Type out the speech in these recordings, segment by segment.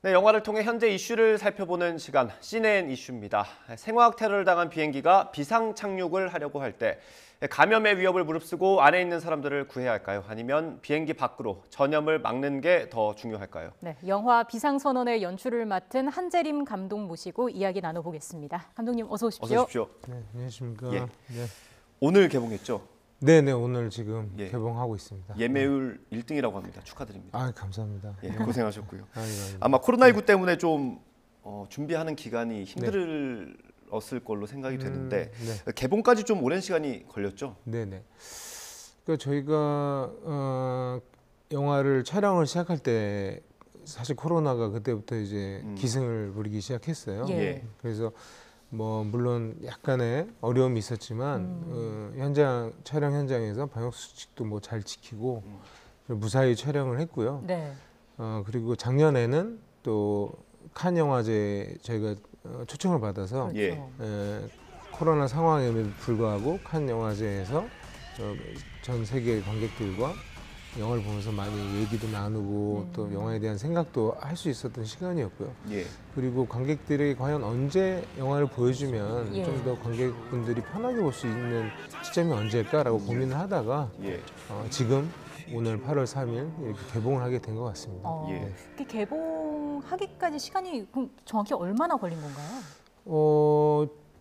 네, 영화를 통해 현재 이슈를 살펴보는 시간, CNN 이슈입니다. 생화학 테러를 당한 비행기가 비상 착륙을 하려고 할 때 감염의 위협을 무릅쓰고 안에 있는 사람들을 구해야 할까요? 아니면 비행기 밖으로 전염을 막는 게 더 중요할까요? 네, 영화 비상선언의 연출을 맡은 한재림 감독 모시고 이야기 나눠보겠습니다. 감독님 어서 오십시오. 어서 오십시오. 네, 안녕하십니까. 예. 네. 오늘 개봉했죠? 네네, 오늘 지금 예. 개봉하고 있습니다. 예매율 1등이라고 합니다. 축하드립니다. 아, 감사합니다. 예, 고생하셨고요. 아이고. 아마 코로나19 때문에 좀 준비하는 기간이 힘들었을 걸로 생각이 되는데 네. 개봉까지 좀 오랜 시간이 걸렸죠? 네네. 그러니까 저희가 영화를 촬영을 시작할 때 사실 코로나가 그때부터 이제 기승을 부리기 시작했어요. 예. 그래서 뭐 물론 약간의 어려움이 있었지만 촬영 현장에서 방역 수칙도 뭐 잘 지키고 무사히 촬영을 했고요. 네. 그리고 작년에는 또 칸 영화제 저희가 초청을 받아서 그렇죠. 코로나 상황에도 불구하고 칸 영화제에서 전 세계 관객들과 영화를 보면서 많이 얘기도 나누고 또 영화에 대한 생각도 할 수 있었던 시간이었고요. 예. 그리고 관객들이 과연 언제 영화를 보여주면 예. 좀 더 관객분들이 편하게 볼 수 있는 시점이 언제일까라고 고민을 하다가 예. 지금 오늘 8월 3일 이렇게 개봉을 하게 된 것 같습니다. 예. 이렇게 개봉하기까지 시간이 그럼 정확히 얼마나 걸린 건가요?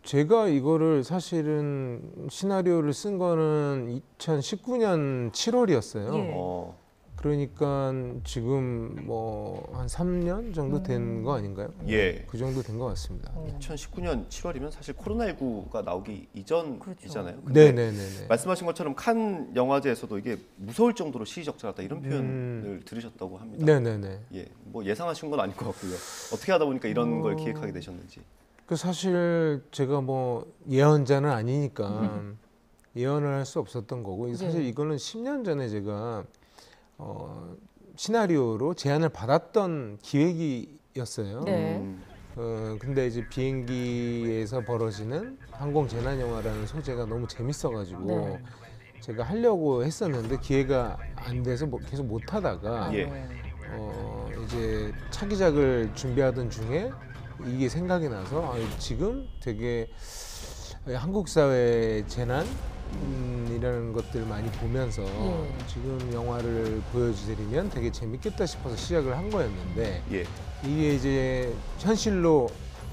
제가 이거를 사실은 시나리오를 쓴 거는 2019년 7월이었어요. 예. 그러니까 지금 뭐 한 3년 정도 된 거 아닌가요? 예. 그 정도 된 것 같습니다. 2019년 7월이면 사실 코로나19가 나오기 이전이잖아요. 그렇죠. 근데 네네네. 말씀하신 것처럼 칸 영화제에서도 이게 무서울 정도로 시의적절하다 이런 표현을 들으셨다고 합니다. 네네네. 예, 뭐 예상하신 건 아닐 것 같고요. 어떻게 하다 보니까 이런 걸 기획하게 되셨는지. 그 사실 제가 뭐 예언자는 아니니까 예언을 할 수 없었던 거고 사실 이거는 10년 전에 제가 시나리오로 제안을 받았던 기획이었어요. 네. 근데 이제 비행기에서 벌어지는 항공 재난 영화라는 소재가 너무 재밌어가지고 네. 제가 하려고 했었는데 기회가 안 돼서 계속 못 하다가 예. 이제 차기작을 준비하던 중에 이게 생각이 나서 지금 되게 한국 사회 재난이라는 것들 많이 보면서 지금 영화를 보여드리면 되게 재밌겠다 싶어서 시작을 한 거였는데 예. 이게 이제 현실로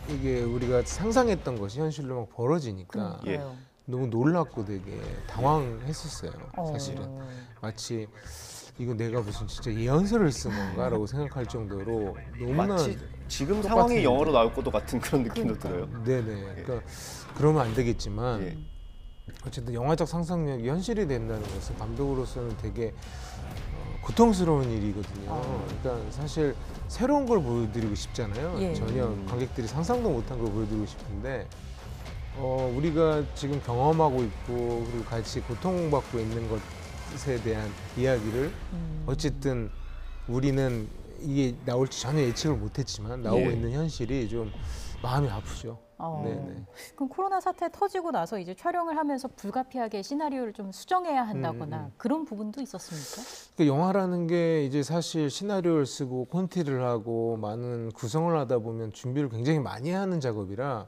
이게 우리가 상상했던 것이 현실로 막 벌어지니까 예. 너무 놀랍고 되게 당황했었어요. 사실은 마치 이거 내가 무슨 진짜 예언서를 쓴 건가라고 생각할 정도로 너무나 마치 지금 상황이 영어로 나올 것도 같은 그런 느낌도 들어요. 네네. 그러니까 그러면 안 되겠지만 예. 어쨌든 영화적 상상력이 현실이 된다는 것은 감독으로서는 되게 고통스러운 일이거든요. 그러니까 사실 새로운 걸 보여드리고 싶잖아요. 예. 전혀 관객들이 상상도 못한 걸 보여드리고 싶은데 우리가 지금 경험하고 있고 그리고 같이 고통받고 있는 것에 대한 이야기를 어쨌든 우리는 이게 나올지 전혀 예측을 못했지만 나오고 있는 현실이 좀 마음이 아프죠. 네네. 그럼 코로나 사태 터지고 나서 이제 촬영을 하면서 불가피하게 시나리오를 좀 수정해야 한다거나 그런 부분도 있었습니까? 그 영화라는 게 이제 사실 시나리오를 쓰고 콘티를 하고 많은 구성을 하다 보면 준비를 굉장히 많이 하는 작업이라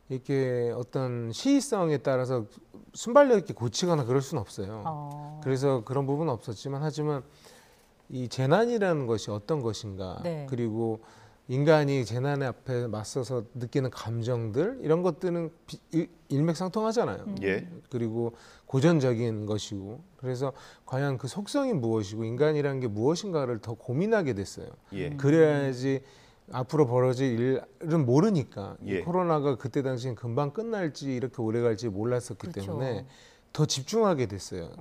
이렇게 어떤 시의성에 따라서 순발력 있게 고치거나 그럴 수는 없어요. 그래서 그런 부분은 없었지만 하지만 이 재난이라는 것이 어떤 것인가 그리고 인간이 재난의 앞에 맞서서 느끼는 감정들 이런 것들은 일맥상통하잖아요. 예. 그리고 고전적인 것이고 그래서 과연 그 속성이 무엇이고 인간이라는 게 무엇인가를 더 고민하게 됐어요. 예. 그래야지 앞으로 벌어질 일은 모르니까 예. 코로나가 그때 당시엔 금방 끝날지 이렇게 오래 갈지 몰랐었기 때문에 더 집중하게 됐어요.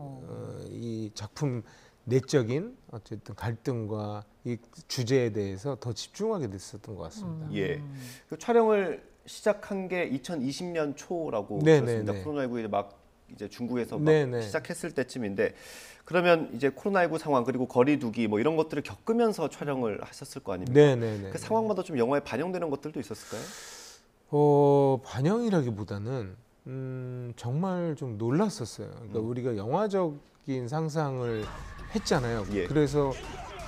이 작품 내적인 어쨌든 갈등과 이 주제에 대해서 더 집중하게 됐었던 것 같습니다. 예. 그 촬영을 시작한 게 2020년 초라고 네네네. 하셨습니다. 코로나19 막 이제 중국에서 막 네네. 시작했을 때쯤인데 그러면 이제 코로나19 상황 그리고 거리두기 뭐 이런 것들을 겪으면서 촬영을 하셨을 거 아닙니까? 네네네. 그 상황마다 좀 영화에 반영되는 것들도 있었을까요? 반영이라기보다는 정말 좀 놀랐었어요. 그러니까 우리가 영화적인 상상을 했잖아요. 예. 그래서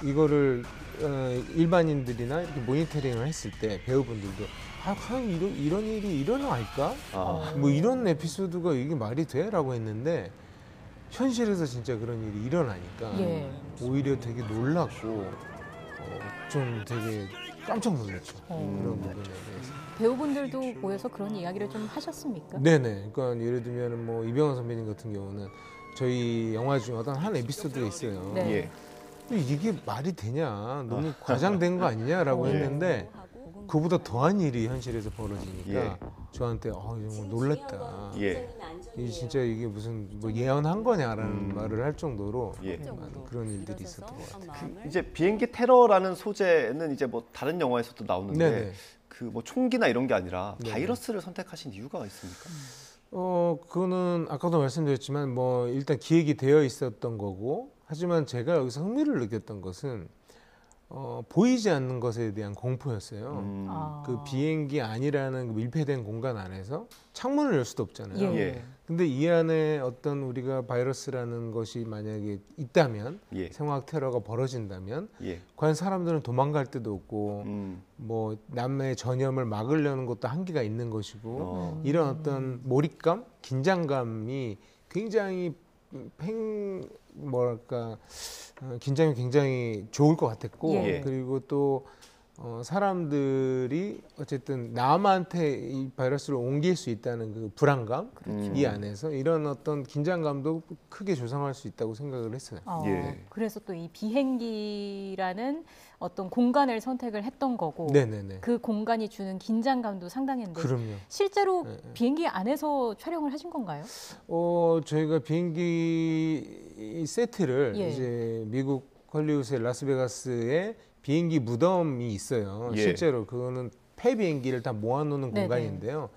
이거를 일반인들이나 이렇게 모니터링을 했을 때 배우분들도 과연 이런 일이 일어날까? 뭐 이런 에피소드가 이게 말이 돼? 라고 했는데 현실에서 진짜 그런 일이 일어나니까 예. 오히려 되게 놀랐고 좀 되게 깜짝 놀랐죠. 그런 부분에 대해서. 배우분들도 모여서 그런 이야기를 좀 하셨습니까? 네네. 그러니까 예를 들면 뭐 이병헌 선배님 같은 경우는 저희 영화 중 어떤 한 에피소드가 있어요. 네. 예. 이게 말이 되냐? 너무 과장된 거 아니냐라고 했는데 그보다 더한 일이 현실에서 벌어지니까 예. 저한테 정말 놀랐다. 예. 이 진짜 이게 무슨 뭐 예언한 거냐라는 말을 할 정도로 예. 많은 그런 일들이 있었던 것 같아요. 이제 비행기 테러라는 소재는 이제 뭐 다른 영화에서도 나오는데 네네. 그 뭐 총기나 이런 게 아니라 네네. 바이러스를 선택하신 이유가 있습니까? 그거는 아까도 말씀드렸지만 뭐 일단 기획이 되어 있었던 거고 하지만 제가 여기서 흥미를 느꼈던 것은 보이지 않는 것에 대한 공포였어요. 그 비행기 안이라는 그 밀폐된 공간 안에서 창문을 열 수도 없잖아요. 예. 예. 근데 이 안에 어떤 우리가 바이러스라는 것이 만약에 있다면 예. 생화학 테러가 벌어진다면 예. 과연 사람들은 도망갈 데도 없고 음. 뭐 남의 전염을 막으려는 것도 한계가 있는 것이고 이런 어떤 몰입감, 긴장감이 굉장히 긴장이 굉장히 좋을 것 같았고 예. 그리고 또 사람들이 어쨌든 남한테 이 바이러스를 옮길 수 있다는 그 불안감 이 안에서 이런 어떤 긴장감도 크게 조성할 수 있다고 생각을 했어요. 예. 그래서 또 이 비행기라는 어떤 공간을 선택을 했던 거고 네네네. 그 공간이 주는 긴장감도 상당했는데 그럼요. 실제로 비행기 안에서 촬영을 하신 건가요? 저희가 비행기 세트를 예. 이제 미국 헐리우드의 라스베가스에 비행기 무덤이 있어요. 예. 실제로 그거는 폐 비행기를 다 모아놓는 네네. 공간인데요.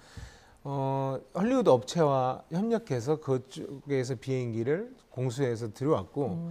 헐리우드 업체와 협력해서 그쪽에서 비행기를 공수해서 들어왔고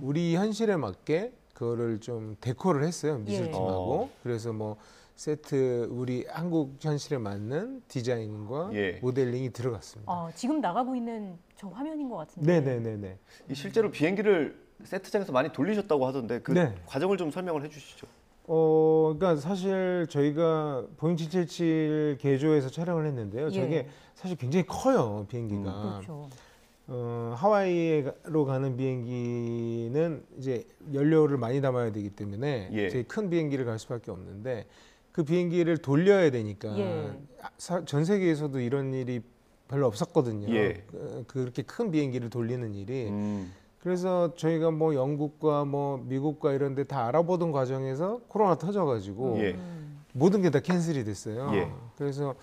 우리 현실에 맞게 그거를 좀 데코를 했어요. 미술팀하고. 그래서 뭐 세트 우리 한국 현실에 맞는 디자인과 예. 모델링이 들어갔습니다. 지금 나가고 있는 저 화면인 것 같은데. 네네네네. 이 실제로 비행기를 세트장에서 많이 돌리셨다고 하던데 그 네. 과정을 좀 설명을 해주시죠. 그러니까 사실 저희가 보잉 777 개조해서 촬영을 했는데요. 예. 저게 사실 굉장히 커요, 비행기가. 그렇죠. 하와이로 가는 비행기는 이제 연료를 많이 담아야 되기 때문에 예. 되게 큰 비행기를 갈 수밖에 없는데 그 비행기를 돌려야 되니까 예. 전 세계에서도 이런 일이 별로 없었거든요. 예. 그렇게 큰 비행기를 돌리는 일이. 그래서 저희가 뭐 영국과 뭐 미국과 이런 데 다 알아보던 과정에서 코로나 터져가지고 예. 모든 게 다 캔슬이 됐어요. 예. 그래서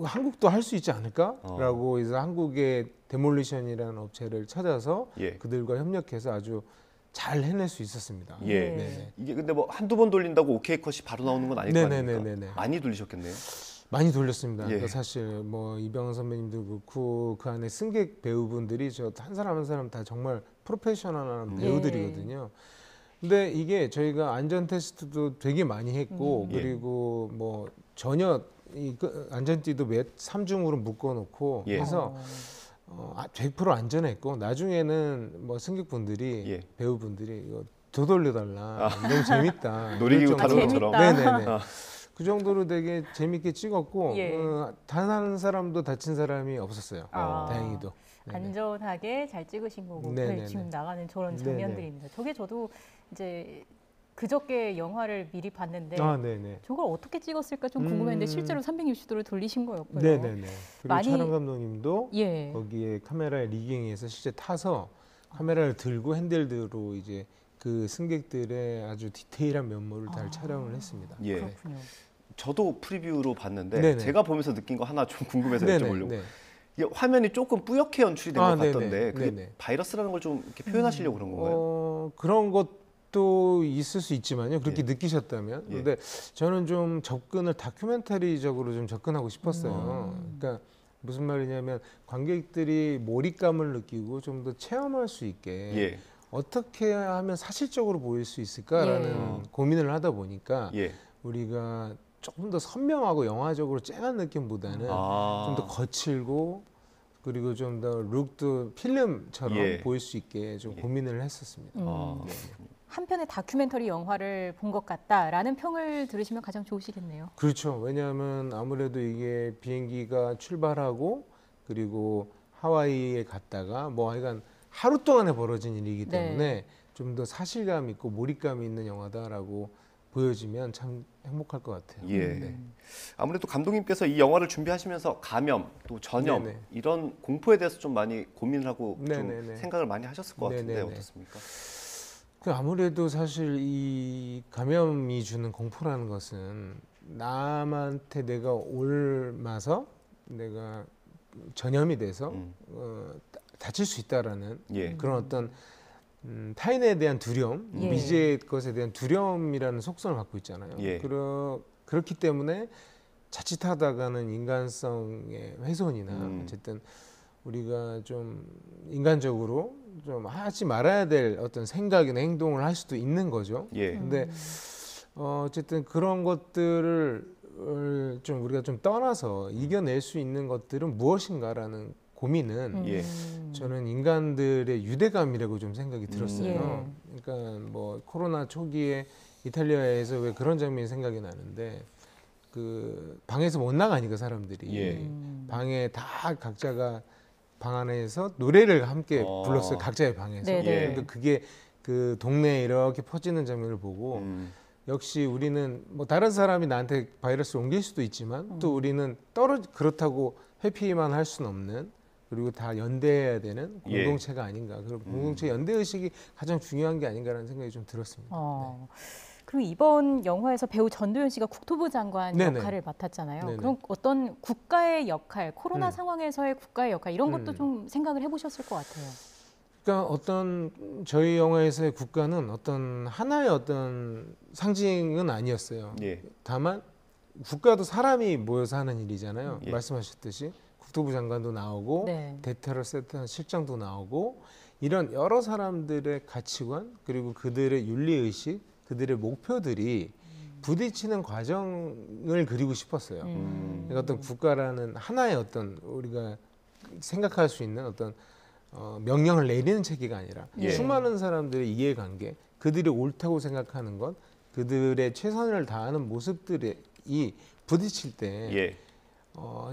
한국도 할 수 있지 않을까라고 해서 한국의 데몰리션이라는 업체를 찾아서 예. 그들과 협력해서 아주 잘 해낼 수 있었습니다. 예. 네네. 이게 근데 뭐 한두 번 돌린다고 오케이 컷이 바로 나오는 건 아닐 거 아닙니까? 네네네네네. 많이 돌리셨겠네요. 많이 돌렸습니다. 예. 그러니까 사실 뭐 이병헌 선배님도 그렇고 그 안에 승객 배우분들이 저 한 사람 한 사람 다 정말 프로페셔널한 배우들이거든요. 근데 이게 저희가 안전 테스트도 되게 많이 했고 예. 그리고 뭐 전혀 안전띠도 몇 3중으로 묶어놓고 예. 해서 100% 안전했고 나중에는 뭐 승객분들이 예. 배우분들이 이거 더 돌려달라 너무 재밌다 놀이기구 이럴 타는 정도로. 것처럼. 네네네. 그 정도로 되게 재밌게 찍었고 예. 단 한 사람도 다친 사람이 없었어요. 아. 다행히도. 네네. 안전하게 잘 찍으신 거고 네네네. 지금 나가는 저런 네네. 장면들입니다. 저게 저도 이제 그저께 영화를 미리 봤는데 네네. 저걸 어떻게 찍었을까 좀 궁금했는데 실제로 360도를 돌리신 거였고요. 네네네. 그리고 많이- 촬영 감독님도 예. 거기에 카메라에 리깅해서 실제 타서 카메라를 들고 핸들드로 이제 그 승객들의 아주 디테일한 면모를 잘 촬영을 했습니다. 예. 그렇군요. 저도 프리뷰로 봤는데 네네. 제가 보면서 느낀 거 하나 좀 궁금해서 네네. 여쭤보려고. 네. 이게 화면이 조금 뿌옇게 연출이 된 것 네네. 같던데 그게 네네. 바이러스라는 걸 좀 이렇게 표현하시려고 그런 건가요? 그런 것도 있을 수 있지만요. 그렇게 예. 느끼셨다면. 예. 근데 저는 좀 접근을 다큐멘터리적으로 좀 접근하고 싶었어요. 그러니까 무슨 말이냐면 관객들이 몰입감을 느끼고 좀 더 체험할 수 있게 예. 어떻게 하면 사실적으로 보일 수 있을까라는 예. 고민을 하다 보니까 예. 우리가 조금 더 선명하고 영화적으로 쨍한 느낌보다는 아. 좀 더 거칠고 그리고 좀 더 룩도 필름처럼 예. 보일 수 있게 좀 예. 고민을 했었습니다. 아. 네. 한 편의 다큐멘터리 영화를 본 것 같다라는 평을 들으시면 가장 좋으시겠네요. 그렇죠. 왜냐하면 아무래도 이게 비행기가 출발하고 그리고 하와이에 갔다가 뭐 하여간 하루 동안에 벌어진 일이기 때문에 네. 좀 더 사실감 있고 몰입감 있는 영화다라고 보여지면 참 행복할 것 같아요. 예. 네. 아무래도 감독님께서 이 영화를 준비하시면서 감염 또 전염 네네. 이런 공포에 대해서 좀 많이 고민을 하고 좀 네네네. 생각을 많이 하셨을 것 같은데 네네네. 어떻습니까? 그 아무래도 사실 이 감염이 주는 공포라는 것은 남한테 내가 옮아서 내가 전염이 돼서 다칠 수 있다라는 예. 그런 어떤 타인에 대한 두려움, 예. 미지의 것에 대한 두려움이라는 속성을 갖고 있잖아요. 예. 그렇기 때문에 자칫하다가는 인간성의 훼손이나 어쨌든 우리가 좀 인간적으로 좀 하지 말아야 될 어떤 생각이나 행동을 할 수도 있는 거죠. 예. 근데 어쨌든 그런 것들을 좀 우리가 좀 떠나서 이겨낼 수 있는 것들은 무엇인가라는 고민은 예. 저는 인간들의 유대감이라고 좀 생각이 들었어요. 예. 그러니까 뭐 코로나 초기에 이탈리아에서 왜 그런 장면이 생각이 나는데 그 방에서 못 나가니까 사람들이 예. 방에 다 각자가 방 안에서 노래를 함께 불렀어요. 각자의 방에서. 네네. 그러니까 그게 그 동네에 이렇게 퍼지는 장면을 보고 역시 우리는 뭐 다른 사람이 나한테 바이러스를 옮길 수도 있지만 또 우리는 그렇다고 회피만 할 수는 없는 그리고 다 연대해야 되는 예. 공동체가 아닌가. 그리고 공동체 연대 의식이 가장 중요한 게 아닌가라는 생각이 좀 들었습니다. 그리고 이번 영화에서 배우 전도연 씨가 국토부 장관 네네. 역할을 맡았잖아요. 네네. 그럼 어떤 국가의 역할, 코로나 상황에서의 국가의 역할 이런 것도 좀 생각을 해보셨을 것 같아요. 그러니까 어떤 저희 영화에서의 국가는 어떤 하나의 어떤 상징은 아니었어요. 예. 다만 국가도 사람이 모여서 하는 일이잖아요. 예. 말씀하셨듯이 국토부 장관도 나오고 네. 대테러 센터 실장도 나오고 이런 여러 사람들의 가치관 그리고 그들의 윤리의식 그들의 목표들이 부딪히는 과정을 그리고 싶었어요. 그러니까 어떤 국가라는 하나의 어떤 우리가 생각할 수 있는 어떤 명령을 내리는 체계가 아니라 예. 수많은 사람들의 이해관계, 그들이 옳다고 생각하는 것, 그들의 최선을 다하는 모습들이 부딪힐 때 예.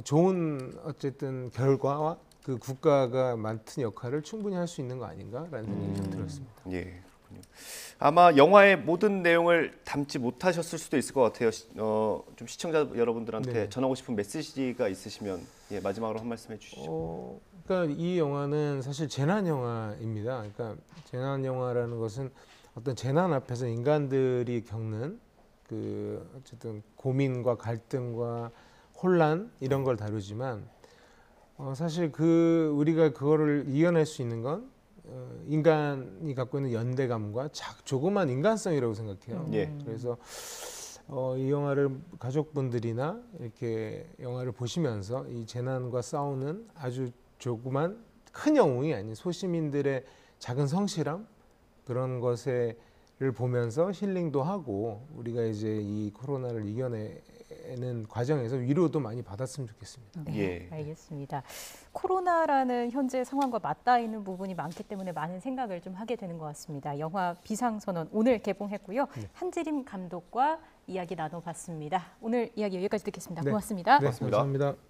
좋은 어쨌든 결과와 그 국가가 맡은 역할을 충분히 할 수 있는 거 아닌가라는 생각이 좀 들었습니다. 예. 그렇군요. 아마 영화의 모든 내용을 담지 못하셨을 수도 있을 것 같아요. 좀 시청자 여러분들한테 네. 전하고 싶은 메시지가 있으시면 예, 마지막으로 한 말씀 해주시죠. 그러니까 이 영화는 사실 재난 영화입니다. 그러니까 재난 영화라는 것은 어떤 재난 앞에서 인간들이 겪는 그 어쨌든 고민과 갈등과 혼란 이런 걸 다루지만 사실 우리가 그거를 이겨낼 수 있는 건 인간이 갖고 있는 연대감과 조그만 인간성이라고 생각해요. 예. 그래서 이 영화를 가족분들이나 이렇게 영화를 보시면서 이 재난과 싸우는 아주 조그만 큰 영웅이 아닌 소시민들의 작은 성실함 그런 것을 보면서 힐링도 하고 우리가 이제 이 코로나를 이겨내는 과정에서 위로도 많이 받았으면 좋겠습니다. 네, 예. 알겠습니다. 코로나라는 현재 상황과 맞닿아 있는 부분이 많기 때문에 많은 생각을 좀 하게 되는 것 같습니다. 영화 비상선언 오늘 개봉했고요. 한지림 감독과 이야기 나눠봤습니다. 오늘 이야기 여기까지 듣겠습니다. 네. 고맙습니다. 네, 고맙습니다. 감사합니다.